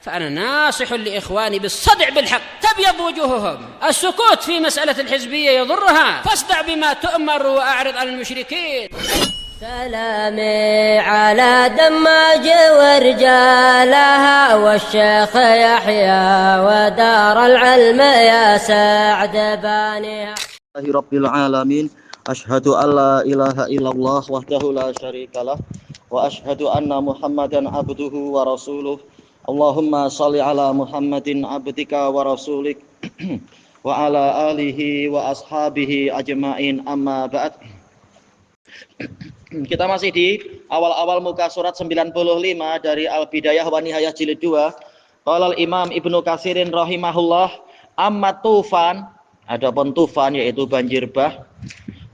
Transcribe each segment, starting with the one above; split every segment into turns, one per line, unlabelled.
فأنا ناصح لإخواني بالصدع بالحق تبيض وجوههم. السكوت في مسألة الحزبية يضرها، فاصدع بما تؤمر وأعرض عن المشركين.
سلامي على دماج ورجالها والشيخ يحيى ودار العلم يا سعد بانيها.
رب العالمين أشهد أن لا إله إلا الله وحده لا شريك له وأشهد أن محمدا عبده ورسوله. اللهم صل على محمد عبدك ورسولك وعلى آله وأصحابه أجمعين أما بعد. Kita masih di awal-awal muka surat 95 dari Al-Bidayah wa Nihayah jilid 2. Qala al-Imam Ibnu Katsirin rahimahullah, amma tufan, adapun tufan yaitu banjir bah.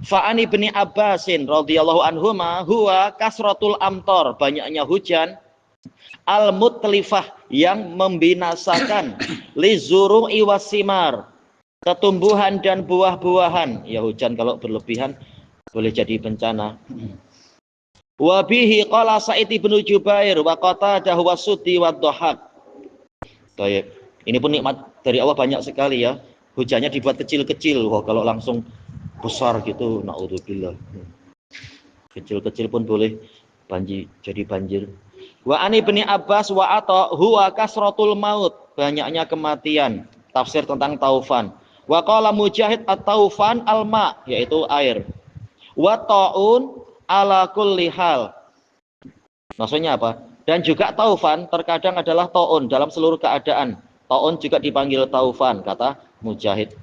Fa'an ibni Abbasin radhiyallahu anhuma huwa kasratul amtor, banyaknya hujan, al-mutlifah yang membinasakan, li zuru'i wasimar, tumbuhan dan buah-buahan. Ya, hujan kalau berlebihan boleh jadi bencana. Wa bihi qala Sa'id ibnu Jubair wa Qatadah wa Suddi wa Dhahak. Baik. Ini pun nikmat dari Allah banyak sekali ya. Hujannya dibuat kecil-kecil. Wah, kalau langsung besar gitu, naudzubillah. Kecil-kecil pun boleh banjir, jadi banjir. Wa ani ibni Abbas wa ata huwa kasratul maut, banyaknya kematian. Tafsir tentang taufan. Wa qala Mujahid at-taufan al-ma, yaitu air. Wa ta'un ala kulli hal. Maksudnya apa? Dan juga taufan terkadang adalah ta'un dalam seluruh keadaan. Ta'un juga dipanggil taufan, kata Mujahid.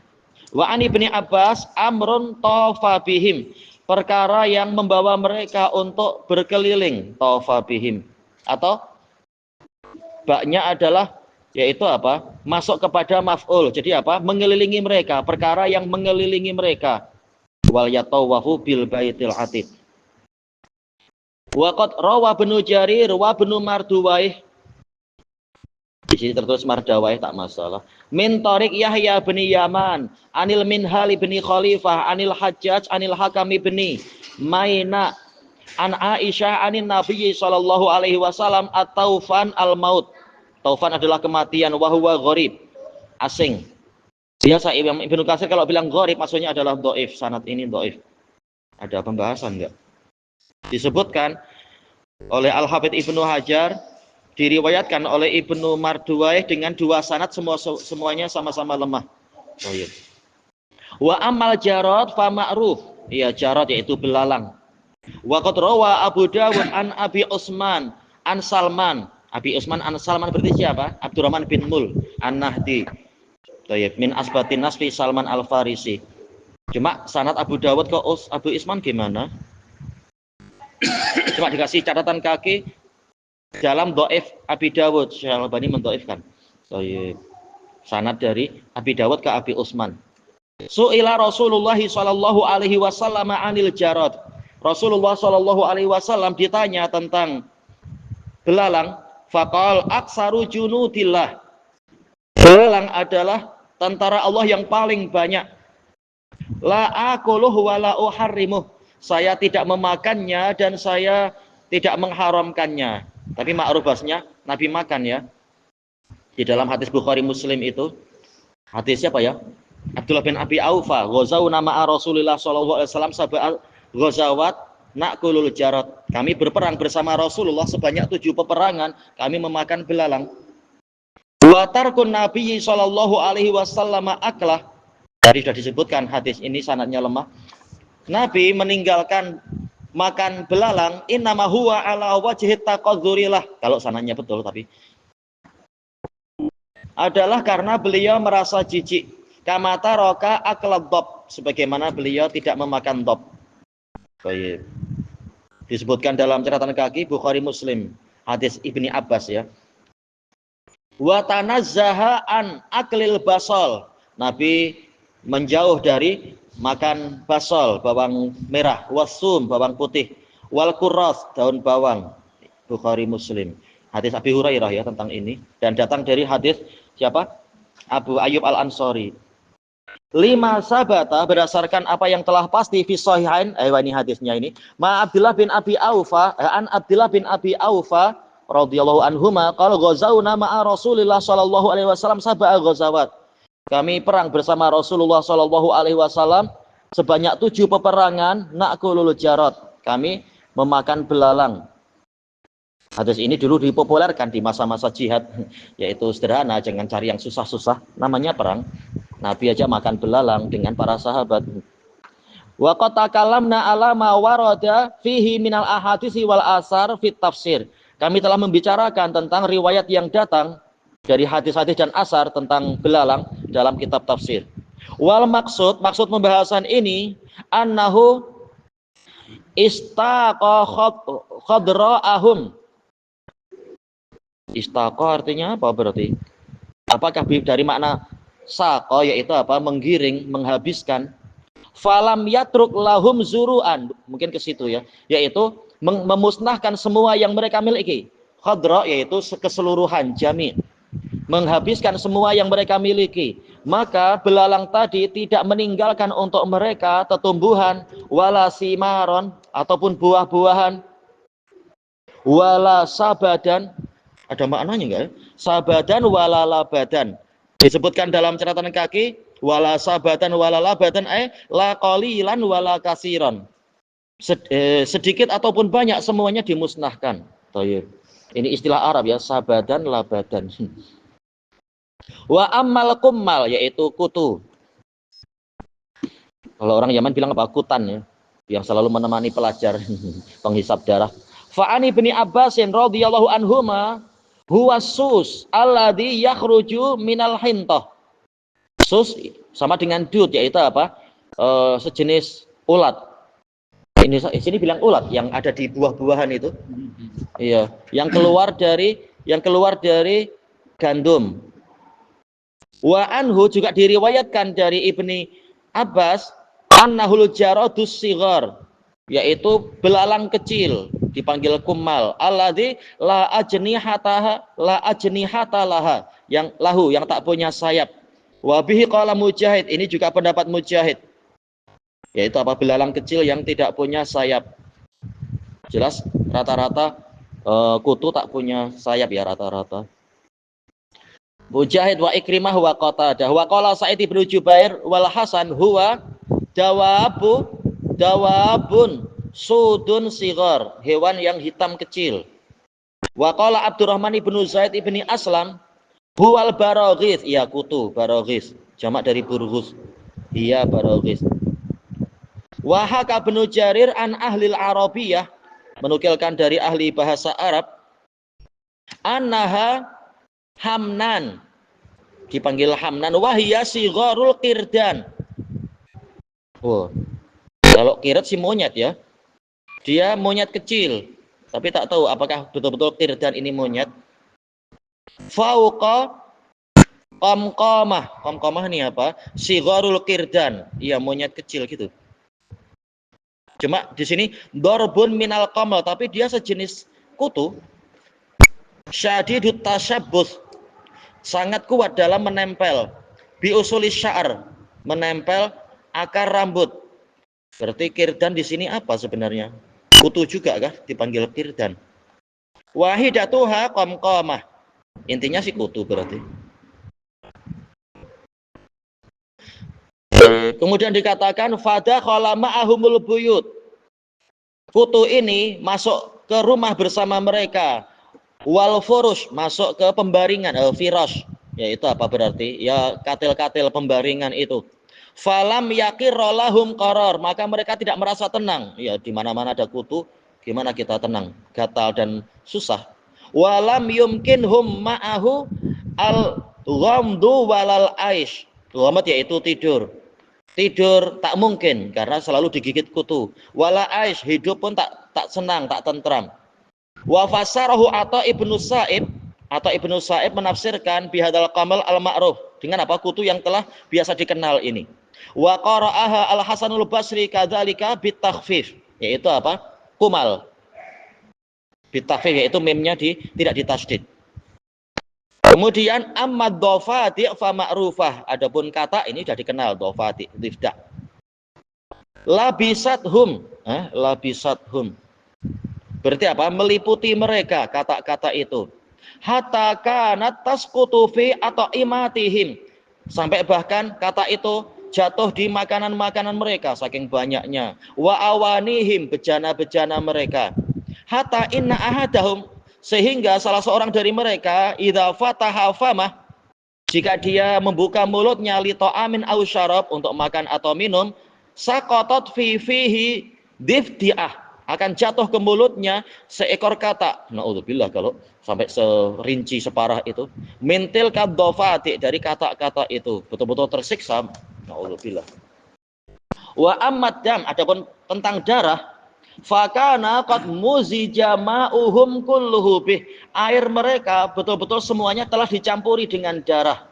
Wa ani ibni Abbas amrun tawfa bihim, perkara yang membawa mereka untuk berkeliling, tawfa bihim. Atau baknya adalah yaitu apa? Masuk kepada maf'ul. Jadi apa? Mengelilingi mereka, perkara yang mengelilingi mereka. Wal yatawafu bil baitil atiq. Wa qad rawa Ibnu Jarir wa Ibnu Marduwaih. Di sini tertulis Mardawaih, tak masalah. Min tariq Yahya bin Yaman, anil Minhal bin Khalifah, anil Hajjaj, anil Hakam bin Maina, an Aisyah, anin Nabi sallallahu alaihi wasallam at-taufan al-maut. Taufan adalah kematian, wa huwa gharib, asing. Biasa Ibnu Katsir kalau bilang gharib maksudnya adalah dhaif, sanad ini dhaif. Ada pembahasan enggak? Disebutkan oleh Al-Hafidz Ibnu Hajar, diriwayatkan oleh Ibnu Marduwaih dengan dua sanad, semuanya sama-sama lemah. Oh iya. Wa amal jarad fa ma'ruf. Ya, jarad yaitu belalang. Wa qad rawa Abu Dawud an Abi Utsman an Salman. Abi Utsman an Salman berarti siapa? Abdurrahman bin Mul An-Nahdi. Tayyib min asbatin nasfi Salman Al-Farisi. Cuma sanad Abu Dawud ke Abu Utsman gimana? Cuma dikasih catatan kaki dalam dhaif Abi Dawud, Syekh Al-Albani mendhaifkan. Tayyib. Sanad dari Abi Dawud ke Abi Utsman. Su'ila Rasulullah sallallahu alaihi wasallam anil jarad. Rasulullah sallallahu alaihi wasallam ditanya tentang belalang, faqal aksaru junudillah. Belalang adalah tentara Allah yang paling banyak. La aquluhu wa la uharrimuh. Saya tidak memakannya dan saya tidak mengharamkannya. Tapi ma'ruf bahasanya Nabi makan ya. Di dalam hadis Bukhari Muslim itu, hadis siapa ya? Abdullah bin Abi Aufa, ghazawna ma'a Rasulillah sallallahu alaihi wasallam sab'al ghazawat na'kulul jarad. Kami berperang bersama Rasulullah sebanyak 7 peperangan, kami memakan belalang. Wa tarkun Nabi sallallahu alaihi wasallam aklah. Tadi sudah disebutkan hadis ini sanadnya lemah. Nabi meninggalkan makan belalang innama huwa ala wajhi taqadzurillah, kalau sanadnya betul, tapi adalah karena beliau merasa jijik, kamata roka aklad dob, sebagaimana beliau tidak memakan dob. Baik. Disebutkan dalam catatan kaki Bukhari Muslim, hadis Ibni Abbas ya. Wa tanazzaha an aklil basal. Nabi menjauh dari makan basal, bawang merah, wasum, bawang putih, wal kurras, daun bawang. Bukhari Muslim. Hadis Abi Hurairah ya tentang ini, dan datang dari hadis siapa? Abu Ayyub Al-Ansari. 5 sabata berdasarkan apa yang telah pasti fi sahihain, ini hadisnya ini. Ma Abdullah bin Abi Aufa, an Abdullah bin Abi Aufa radhiyallahu anhuma qala ghazauna ma'a Rasulillah sallallahu alaihi wasallam sab'a ghazawat. Kami perang bersama Rasulullah sallallahu alaihi wasallam sebanyak 7 peperangan, na'kulul jarad. Kami memakan belalang. Hadis ini dulu dipopulerkan di masa-masa jihad, yaitu sederhana, jangan cari yang susah-susah, namanya perang. Nabi aja makan belalang dengan para sahabat. Wa qad takallamna ala ma warada fihi minal ahaditsi wal asar fit tafsir. Kami telah membicarakan tentang riwayat yang datang dari hadis-hadis dan asar tentang belalang dalam kitab tafsir. Wal maksud pembahasan ini annahu istaqa khadra'ahum. Istaqa artinya apa berarti? Apakah dari makna saqa yaitu apa? Menggiring, menghabiskan. Falam yatruk lahum zuru'an, mungkin ke situ ya, yaitu memusnahkan semua yang mereka miliki. Khadra yaitu keseluruhan, jami', menghabiskan semua yang mereka miliki. Maka belalang tadi tidak meninggalkan untuk mereka tetumbuhan, wala simaron ataupun buah-buahan, wala sabadan. Ada maknanya enggak ya? Sabadan wala labadan. Disebutkan dalam catatan kaki, wala sabadan wala labadan la qalilan wala kasiran. Sedikit ataupun banyak semuanya dimusnahkan. Thayyib. Ini istilah Arab ya, sabadan labadan. Wa ammal kummal yaitu kutu. Kalau orang Yaman bilang apa? Kutan ya, yang selalu menemani pelajar penghisap darah. Fa'ani bin Abbasin radhiyallahu anhuma huwa sus alladhi yakhruju minal hintah. Sus sama dengan dud yaitu apa? Sejenis ulat. Ini sini bilang ulat yang ada di buah-buahan itu. Iya, yang keluar dari gandum. Wa anhu juga diriwayatkan dari Ibni Abbas annahul jaradus sighar, yaitu belalang kecil dipanggil kummal, alladzi la ajnihata laha, yang tak punya sayap. Wa bihi qala Mujahid, ini juga pendapat Mujahid, yaitu apa? Belalang kecil yang tidak punya sayap. Jelas rata-rata kutu tak punya sayap ya rata-rata. Mujahid wa Ikrimah wa Qatadah wa qala Sa'id bin Jubair wal Hasan huwa dawabun sudun sigar, hewan yang hitam kecil. Wa qala Abdurrahman bin Zaid bin Aslam huwal baraghis, ya kutu baraghis, jamak dari burghus. Iya baraghis. Wa haka bin Jarir an ahlil Arabiyah, menukilkan dari ahli bahasa Arab, annaha hamnan, dipanggil hamnan, wahiyya sigharul qirdan. Oh, kalau qirat si monyet ya, dia monyet kecil, tapi tak tahu apakah betul-betul qirdan ini monyet. Fauqa qamqamah ini apa? Sigharul qirdan, iya monyet kecil gitu. Cuma di sini dorbun minal qamal, tapi dia sejenis kutu. Syadidut tasyabbus, sangat kuat dalam menempel. Bi usuli sya'ar, menempel akar rambut. Berarti qirdan di sini apa sebenarnya? Kutu juga kah dipanggil qirdan? Wahidatuha qamqamah, intinya si kutu berarti. Kemudian dikatakan fada khala ma'ahumul buyut, kutu ini masuk ke rumah bersama mereka. Wal furush, masuk ke pembaringan, firash, yaitu apa berarti? Ya katil-katil pembaringan itu. Falam yaqirra lahum qarar, maka mereka tidak merasa tenang. Ya di mana-mana ada kutu, gimana kita tenang? Gatal dan susah. Walam yumkinhum ma'ahu al-ghamdu walal aish. Ghamd yaitu tidur. Tidur tak mungkin karena selalu digigit kutu. Wala aish, hidup pun tak senang, tak tentram. Wa fasarahu Atha ibnu Sa'ib, Atha ibnu Sa'ib menafsirkan bihadal qamal al-ma'ruf, dengan apa? Kutu yang telah biasa dikenal ini. Wa qara'aha al-Hasanul Basri kadzalika bitakhfif, yaitu apa? Kumal. Bitakhfif yaitu mimnya tidak ditasydid. Kemudian ammad dhafati fa ma'rufah, adapun kata ini sudah dikenal dhafati difda. Labisathum, labisathum. Berarti apa? Meliputi mereka kata-kata itu. Hatta kanat tasqutu fi atau imatihim. Sampai bahkan kata itu jatuh di makanan-makanan mereka saking banyaknya. Wa awanihim, bejana-bejana mereka. Hatta inna ahadahum, sehingga salah seorang dari mereka idza fataha famah, jika dia membuka mulutnya li ta'amin aw syarab, untuk makan atau minum, saqatat fi fihi difdi'ah, akan jatuh ke mulutnya seekor kata. Naudzubillah, kalau sampai serinci separah itu. Mintil kadofati, dari kata-kata itu betul-betul tersiksa. Naudzubillah. Wa ammad dam, adapun tentang darah, fakana qad muzija ma'uhum kulluhu bih, air mereka betul-betul semuanya telah dicampuri dengan darah.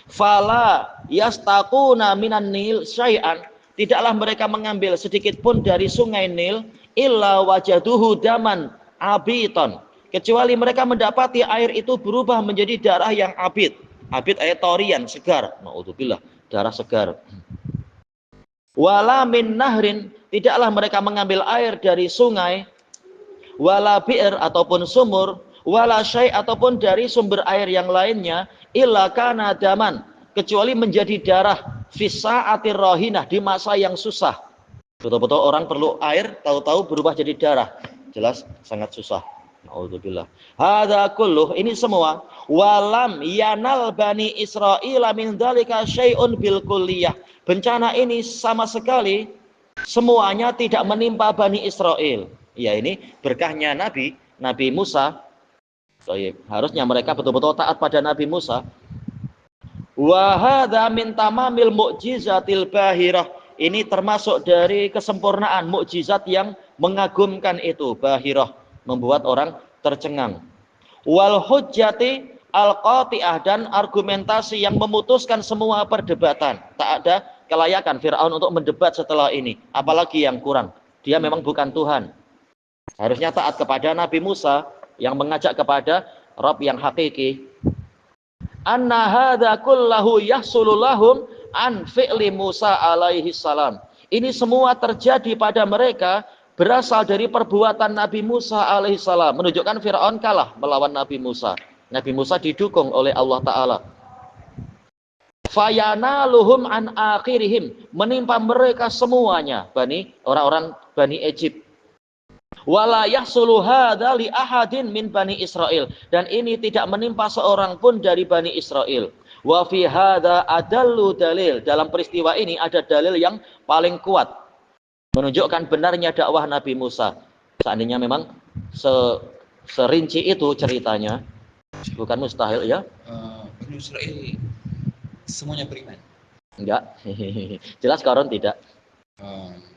Fala yastaquna minan nil syai'an, tidaklah mereka mengambil sedikit pun dari sungai Nil illa wajaduhu daman abiton, kecuali mereka mendapati air itu berubah menjadi darah yang abid. Abid ayat torian, segar. Naudzubillah, darah segar. Wala min nahrin, tidaklah mereka mengambil air dari sungai, wala bi'r ataupun sumur, wala syai' ataupun dari sumber air yang lainnya, illa kana daman, kecuali menjadi darah fisa'atir rohinah, di masa yang susah. Betul-betul orang perlu air, tahu-tahu berubah jadi darah. Jelas sangat susah. Naudzubillah. Hadza kulluh, ini semua, walam yanal bani Israil min dzalika syai'un bil kulliyah. Bencana ini sama sekali semuanya tidak menimpa Bani Israel. Ya, ini berkahnya Nabi Musa. Harusnya mereka betul-betul taat pada Nabi Musa. Wa hadza min tamamil mu'jizatil bahirah. Ini termasuk dari kesempurnaan mukjizat yang mengagumkan itu, bahirah, membuat orang tercengang. Wal hujjati al-qati'ah, dan argumentasi yang memutuskan semua perdebatan. Tak ada kelayakan Fir'aun untuk mendebat setelah ini, apalagi yang kurang. Dia memang bukan Tuhan. Harusnya taat kepada Nabi Musa yang mengajak kepada Rabb yang hakiki. Anna hadza kullahu yahsulu lahum an fi'li Musa alaihi salam. Ini semua terjadi pada mereka berasal dari perbuatan Nabi Musa alaihi salam. Menunjukkan Fir'aun kalah melawan Nabi Musa. Nabi Musa didukung oleh Allah Ta'ala. Fayanaluhum an akhirihim, menimpa mereka semuanya, orang-orang Bani Egypt. Wala yahsulu hadza li ahadin min Bani Israel, dan ini tidak menimpa seorang pun dari Bani Israel. Wa fi hadza adallu dalil, dalam peristiwa ini ada dalil yang paling kuat menunjukkan benarnya dakwah Nabi Musa. Seandainya memang serinci itu ceritanya, bukan mustahil ya.
Bani Israel semuanya beriman?
Enggak. Jelas Qarun tidak.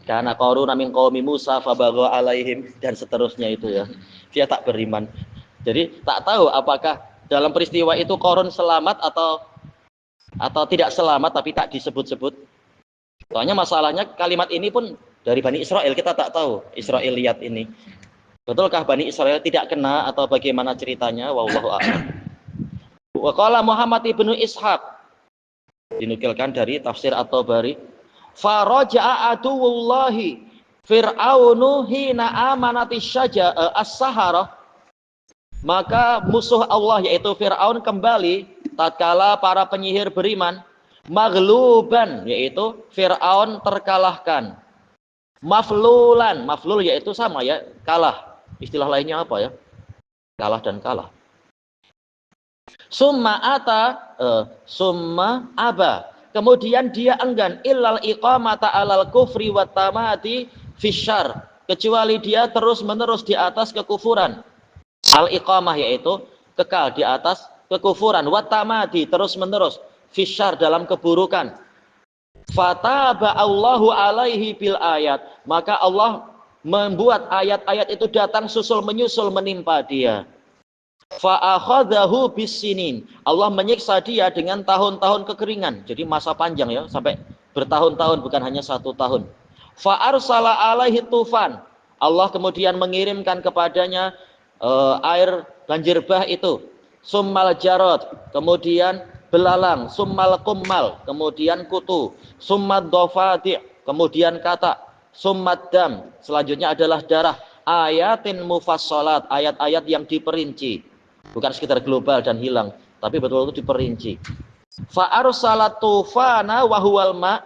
Karena Qarun min qaumi Musa fabagha alaihim, dan seterusnya itu ya. Dia tak beriman. Jadi tak tahu apakah dalam peristiwa itu Qarun selamat atau tidak selamat, tapi tak disebut-sebut. Soalnya masalahnya kalimat ini pun dari Bani Israel, kita tak tahu Israiliyat ini. Betulkah Bani Israel tidak kena atau bagaimana ceritanya? Wallahu a'lam. Wa qala Muhammad ibnu Ishaq, dinukilkan dari tafsir At-Tabari, faraja'a aduwullahi fir'aunu hina amanati as-sahara, maka musuh Allah yaitu Fir'aun kembali tatkala para penyihir beriman, maghluban, yaitu Fir'aun terkalahkan, maflulan, maflul yaitu sama ya, kalah. Istilah lainnya apa ya? Kalah dan kalah. Summa aba, kemudian dia enggan, illal iqamata alal kufri wa tamati fisyar, kecuali dia terus-menerus di atas kekufuran. Al iqamah yaitu kekal di atas kekufuran, wa tamati terus-menerus, fisyar dalam keburukan. Fataba Allahu alaihi bil ayat, maka Allah membuat ayat-ayat itu datang susul menyusul menimpa dia. Fa'akhadhahu bisinin, Allah menyiksa dia dengan tahun-tahun kekeringan. Jadi masa panjang ya, sampai bertahun-tahun, bukan hanya 1 tahun. Fa'arsala alaihi tufan, Allah kemudian mengirimkan kepadanya air banjir bah itu. Summal jarad, kemudian belalang. Summal kummal, kemudian kutu. Summad dofati, kemudian kata. Summad dam, selanjutnya adalah darah. ayatin mufassalat, ayat-ayat yang diperinci, bukan sekedar global dan hilang, tapi betul-betul diperinci. Fa arsalat tufana wa huwal ma,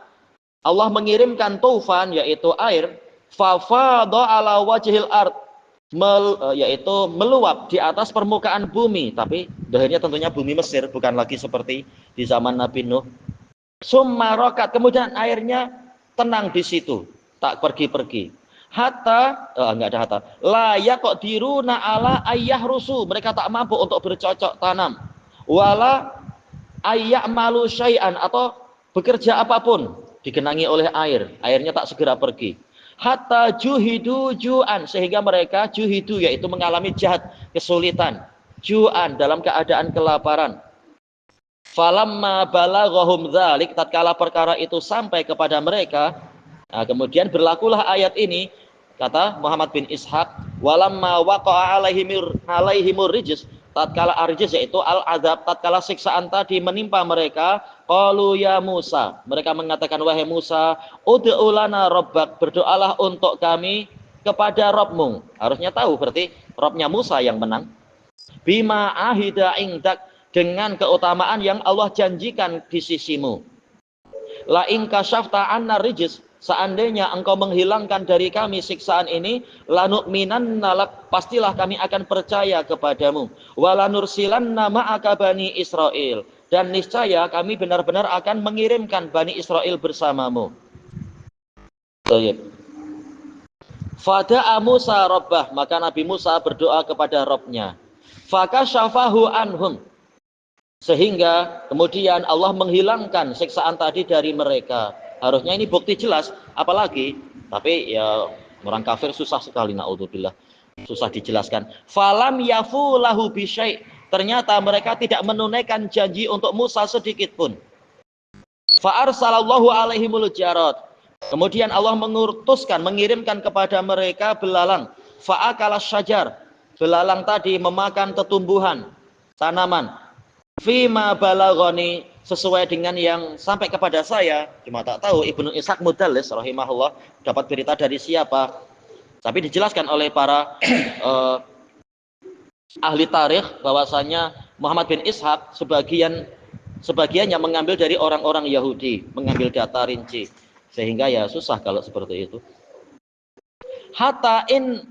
Allah mengirimkan tufan yaitu air, fa fadha ala wajhil ard, yaitu meluap di atas permukaan bumi, tapi akhirnya tentunya bumi Mesir, bukan lagi seperti di zaman Nabi Nuh. Summa rokat, kemudian airnya tenang di situ, tak pergi-pergi. Hatta, enggak ada hatta. Layak kok diruna ala ayah rusu, mereka tak mampu untuk bercocok tanam. Wala ayak malu syai'an, atau bekerja apapun digenangi oleh air, airnya tak segera pergi. Hatta juhidu ju'an, sehingga mereka juhidu yaitu mengalami jahat, kesulitan, ju'an dalam keadaan kelaparan. Falamma balaghahum dzalik, tatkala perkara itu sampai kepada mereka, nah, kemudian berlakulah ayat ini, kata Muhammad bin Ishaq, walamma waqa'a alaihimur rijz, tatkala arjis yaitu al-azab, tatkala siksaan tadi menimpa mereka, qalu ya Musa, mereka mengatakan wahai Musa, ud'u lana rabbak, berdoalah untuk kami kepada Rabbmu. Harusnya tahu berarti Rabbnya Musa yang menang. Bima ahida indak, dengan keutamaan yang Allah janjikan di sisimu. La in kasyafta anna rijz, seandainya engkau menghilangkan dari kami siksaan ini, lanu'minanna lak, pastilah kami akan percaya kepadamu. Walanursilanna ma'aka bani Israel, dan niscaya kami benar-benar akan mengirimkan Bani Israel bersamamu. Fada'a Musa rabbah, maka Nabi Musa berdoa kepada Rabbnya. Fakasyafahu anhum, sehingga kemudian Allah menghilangkan siksaan tadi dari mereka. Harusnya ini bukti jelas, apalagi, tapi ya orang kafir susah sekali, naudzubillah, susah dijelaskan. Falam yafu lahu bisyai', ternyata mereka tidak menunaikan janji untuk Musa sedikit pun. Fa arsalallahu alaihimul jarad, kemudian Allah mengirimkan kepada mereka belalang. Fa akala syajar, belalang tadi memakan tetumbuhan, tanaman. Fima balaghani, sesuai dengan yang sampai kepada saya, cuma tak tahu Ibnu Ishaq Mudallis rahimahullah dapat berita dari siapa, tapi dijelaskan oleh para ahli tarikh bahwasanya Muhammad bin Ishaq sebagiannya mengambil dari orang-orang Yahudi, mengambil data rinci, sehingga ya susah kalau seperti itu. Hatta in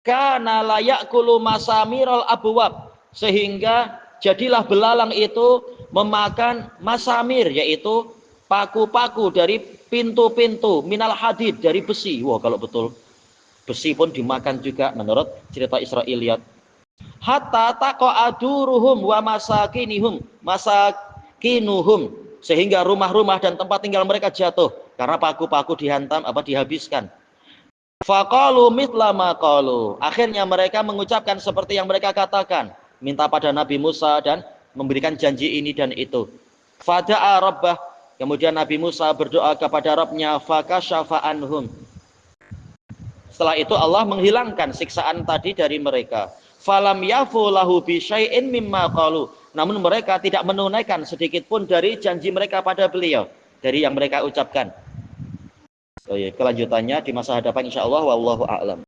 kana la ya'kulu masamirul abwab, sehingga jadilah belalang itu memakan masamir, yaitu paku-paku dari pintu-pintu, minal hadid, dari besi. Wah, kalau betul besi pun dimakan juga menurut cerita Israiliyat. Hatta taqa'aduruhum wa masakinuhum, sehingga rumah-rumah dan tempat tinggal mereka jatuh karena paku-paku dihabiskan. Faqalu mithla ma qalu, akhirnya mereka mengucapkan seperti yang mereka katakan, minta pada Nabi Musa dan memberikan janji ini dan itu. Fada'a rabbah, kemudian Nabi Musa berdoa kepada Rabbnya, fakasyafa anhum. Setelah itu Allah menghilangkan siksaan tadi dari mereka. Falam yafu lahu bi syai'in mimma qalu, namun mereka tidak menunaikan sedikit pun dari janji mereka pada beliau, dari yang mereka ucapkan. Kelanjutannya di masa hadapan insyaallah, wallahu a'lam.